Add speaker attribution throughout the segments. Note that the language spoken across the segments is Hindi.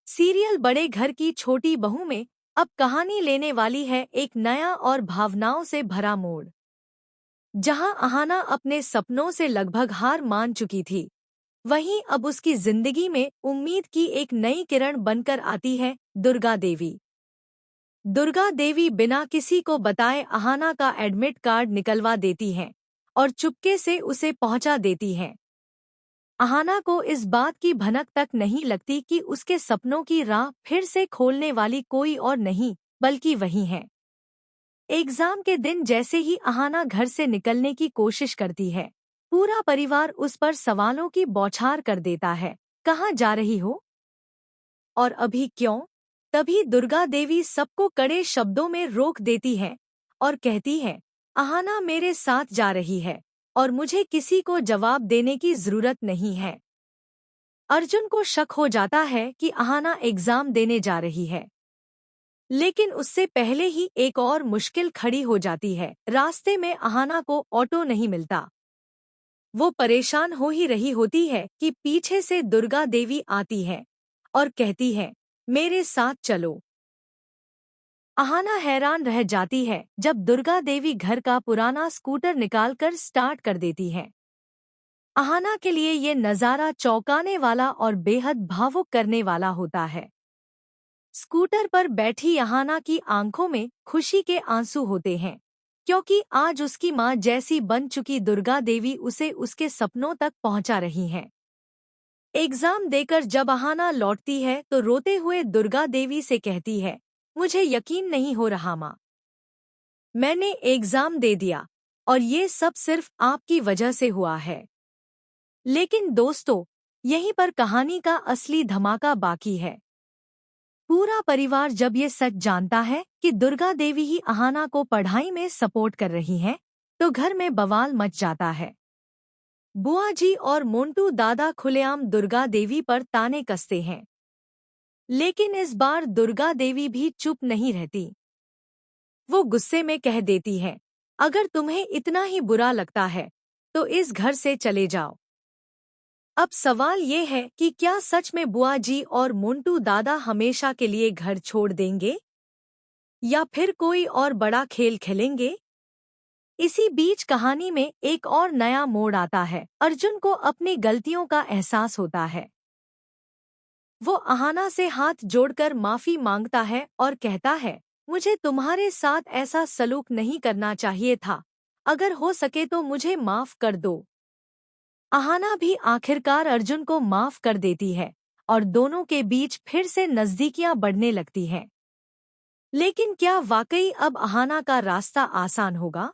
Speaker 1: सीरियल बड़े घर की छोटी बहू में अब कहानी लेने वाली है एक नया और भावनाओं से भरा मोड़। जहां अहाना अपने सपनों से लगभग हार मान चुकी थी, वहीं अब उसकी जिंदगी में उम्मीद की एक नई किरण बनकर आती है दुर्गा देवी। दुर्गा देवी बिना किसी को बताए अहाना का एडमिट कार्ड निकलवा देती हैं और चुपके से उसे पहुंचा देती हैं। अहाना को इस बात की भनक तक नहीं लगती कि उसके सपनों की राह फिर से खोलने वाली कोई और नहीं बल्कि वही है। एग्जाम के दिन जैसे ही अहाना घर से निकलने की कोशिश करती है, पूरा परिवार उस पर सवालों की बौछार कर देता है। कहाँ जा रही हो? और अभी क्यों? तभी दुर्गा देवी सबको कड़े शब्दों में रोक देती है और कहती है, अहाना मेरे साथ जा रही है और मुझे किसी को जवाब देने की जरूरत नहीं है। अर्जुन को शक हो जाता है कि अहाना एग्जाम देने जा रही है, लेकिन उससे पहले ही एक और मुश्किल खड़ी हो जाती है। रास्ते में अहाना को ऑटो नहीं मिलता। वो परेशान हो ही रही होती है कि पीछे से दुर्गा देवी आती है और कहती है, मेरे साथ चलो। अहाना हैरान रह जाती है जब दुर्गा देवी घर का पुराना स्कूटर निकालकर स्टार्ट कर देती है। अहाना के लिए ये नज़ारा चौंकाने वाला और बेहद भावुक करने वाला होता है। स्कूटर पर बैठी अहाना की आंखों में खुशी के आंसू होते हैं, क्योंकि आज उसकी मां जैसी बन चुकी दुर्गा देवी उसे उसके सपनों तक पहुंचा रही हैं। एग्जाम देकर जब अहाना लौटती है तो रोते हुए दुर्गा देवी से कहती है, मुझे यकीन नहीं हो रहा मां। मैंने एग्जाम दे दिया और ये सब सिर्फ आपकी वजह से हुआ है। लेकिन दोस्तों, यहीं पर कहानी का असली धमाका बाकी है। पूरा परिवार जब ये सच जानता है कि दुर्गा देवी ही अहाना को पढ़ाई में सपोर्ट कर रही हैं, तो घर में बवाल मच जाता है। बुआ जी और मोंटू दादा खुलेआम दुर्गा देवी पर ताने कसते हैं, लेकिन इस बार दुर्गा देवी भी चुप नहीं रहती। वो गुस्से में कह देती है, अगर तुम्हें इतना ही बुरा लगता है तो इस घर से चले जाओ। अब सवाल ये है कि क्या सच में बुआ जी और मोंटू दादा हमेशा के लिए घर छोड़ देंगे या फिर कोई और बड़ा खेल खेलेंगे? इसी बीच कहानी में एक और नया मोड़ आता है। अर्जुन को अपनी गलतियों का एहसास होता है। वो अहाना से हाथ जोड़कर माफी मांगता है और कहता है, मुझे तुम्हारे साथ ऐसा सलूक नहीं करना चाहिए था। अगर हो सके तो मुझे माफ कर दो। अहाना भी आखिरकार अर्जुन को माफ कर देती है और दोनों के बीच फिर से नजदीकियां बढ़ने लगती हैं। लेकिन क्या वाकई अब अहाना का रास्ता आसान होगा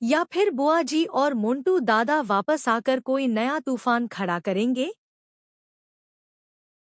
Speaker 1: या फिर बुआ जी और मोंटू दादा वापस आकर कोई नया तूफान खड़ा करेंगे?